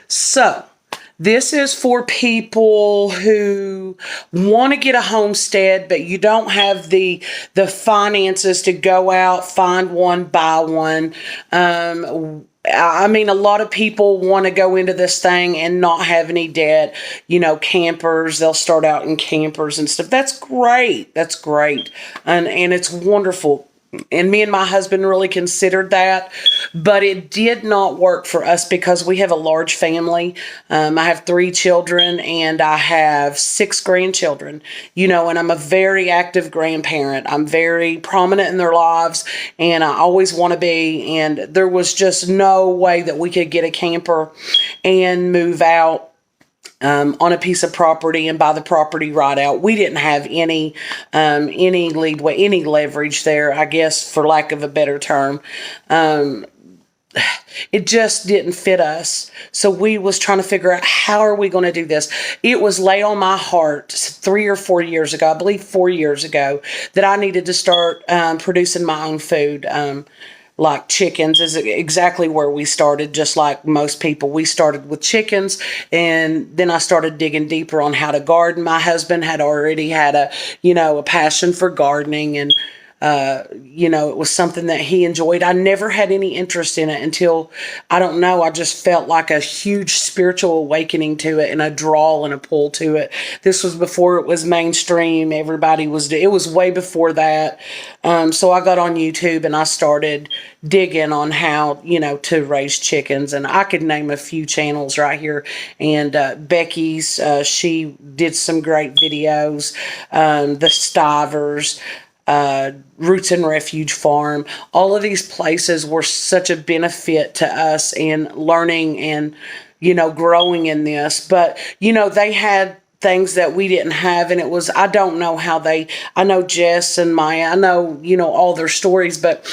So, this is for people who want to get a homestead, but you don't have the finances to go out, find one, buy one. I mean, a lot of people want to go into this thing and not have any debt. Campers, they'll start out in campers and stuff. That's great. That's great. And it's wonderful. And me and my husband really considered that, but it did not work for us because we have a large family. I have 3 children and I have 6 grandchildren, and I'm a very active grandparent. I'm very prominent in their lives and I always want to be. And there was just no way that we could get a camper and move out on a piece of property and buy the property right out. We didn't have any leadway, any leverage there, I guess, for lack of a better term. It just didn't fit us. So we was trying to figure out, how are we going to do this? It was laid on my heart 3 or 4 years ago, I believe 4 years ago, that I needed to start producing my own food. Like chickens is exactly where we started. Just like most people, we started with chickens, and then I started digging deeper on how to garden. My husband had already had a passion for gardening, and it was something that he enjoyed. I never had any interest in it until, I don't know, I just felt like a huge spiritual awakening to it and a draw and a pull to it. This was before it was mainstream. It was way before that. So I got on YouTube and I started digging on how, to raise chickens. And I could name a few channels right here. And Becky's, she did some great videos. The Stivers, Roots and Refuge Farm. All of these places were such a benefit to us in learning and, growing in this. But, they had things that we didn't have, and it was, I don't know how I know Jess and Maya, I know, all their stories, but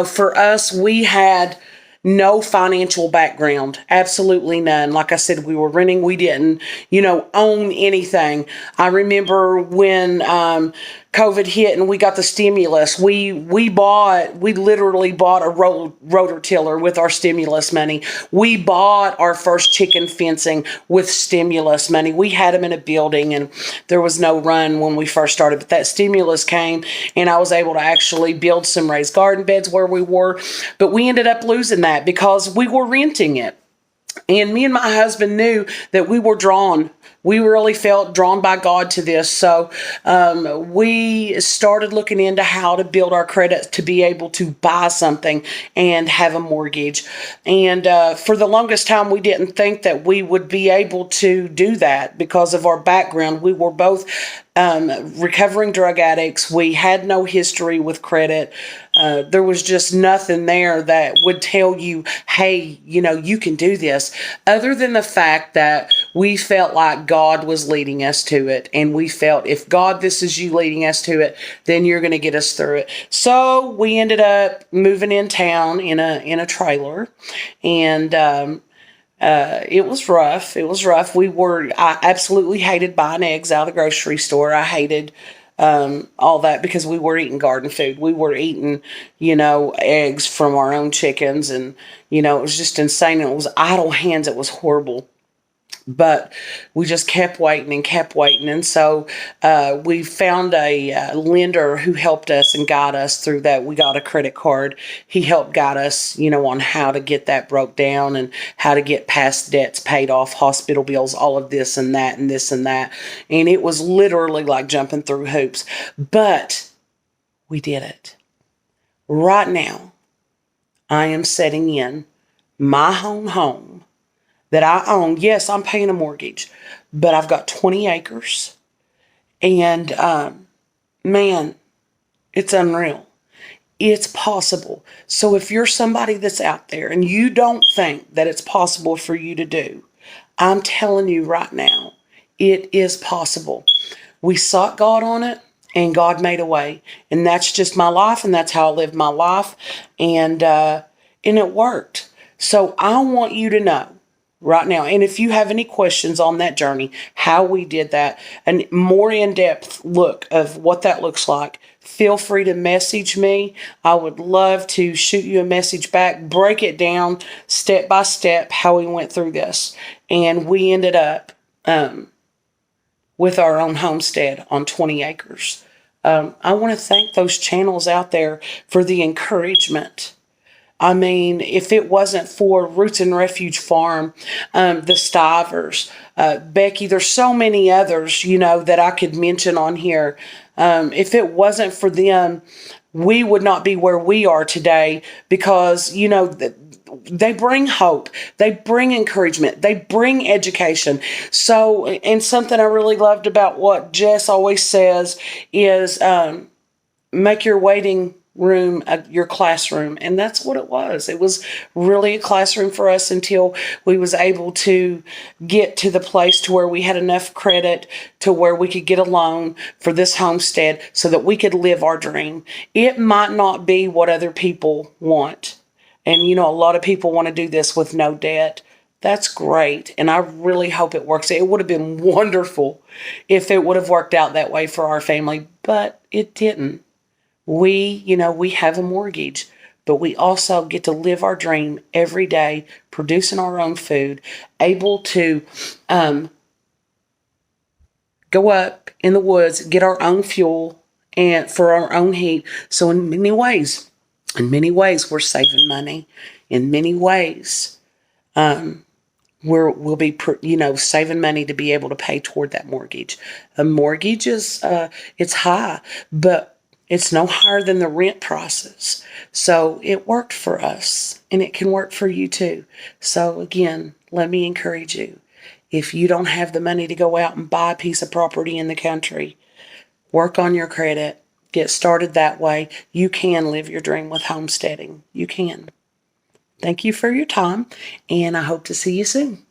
for us, we had no financial background, absolutely none. Like I said, we were renting. We didn't, own anything. I remember when COVID hit and we got the stimulus. We literally bought a rotor tiller with our stimulus money. We bought our first chicken fencing with stimulus money. We had them in a building, and there was no run when we first started. But that stimulus came, and I was able to actually build some raised garden beds where we were. But we ended up losing that because we were renting it. And me and my husband knew that we were drawn. We really felt drawn by God to this. So we started looking into how to build our credit to be able to buy something and have a mortgage. And for the longest time, we didn't think that we would be able to do that because of our background. We were both recovering drug addicts. We had no history with credit. There was just nothing there that would tell you, hey, you can do this, other than the fact that we felt like God was leading us to it. And we felt, if God, this is you leading us to it, then you're going to get us through it. So we ended up moving in town in a trailer, and it was rough. It was rough. I absolutely hated buying eggs out of the grocery store. I hated all that because we were eating garden food. We were eating, eggs from our own chickens, and, it was just insane. It was idle hands. It was horrible. But we just kept waiting and kept waiting. And so we found a lender who helped us and guide us through that. We got a credit card. He helped guide us, on how to get that broke down and how to get past debts paid off, hospital bills, all of this and that and this and that. And it was literally like jumping through hoops. But we did it. Right now, I am setting in my own home that I own. Yes, I'm paying a mortgage, but I've got 20 acres. And man, it's unreal. It's possible. So if you're somebody that's out there and you don't think that it's possible for you to do, I'm telling you right now, it is possible. We sought God on it, and God made a way. And that's just my life, and that's how I lived my life. And it worked. So I want you to know right now, and if you have any questions on that journey, how we did that, and more in-depth look of what that looks like, feel free to message me. I would love to shoot you a message back, break it down step by step how we went through this. And we ended up with our own homestead on 20 acres. I want to thank those channels out there for the encouragement. I mean, if it wasn't for Roots and Refuge Farm, the Stivers, Becky, there's so many others, that I could mention on here. If it wasn't for them, we would not be where we are today because, they bring hope. They bring encouragement. They bring education. So, and something I really loved about what Jess always says is make your waiting room your classroom. And that's what it was. It was really a classroom for us until we was able to get to the place to where we had enough credit to where we could get a loan for this homestead so that we could live our dream. It might not be what other people want. And, a lot of people want to do this with no debt. That's great. And I really hope it works. It would have been wonderful if it would have worked out that way for our family, but it didn't. We have a mortgage, but we also get to live our dream every day, producing our own food, able to go up in the woods, get our own fuel and for our own heat. So in many ways, we're saving money. In many ways, we'll be, saving money to be able to pay toward that mortgage. A mortgage is, it's high, but it's no higher than the rent process. So it worked for us and it can work for you too. So again, let me encourage you. If you don't have the money to go out and buy a piece of property in the country, work on your credit, get started that way. You can live your dream with homesteading. You can. Thank you for your time, and I hope to see you soon.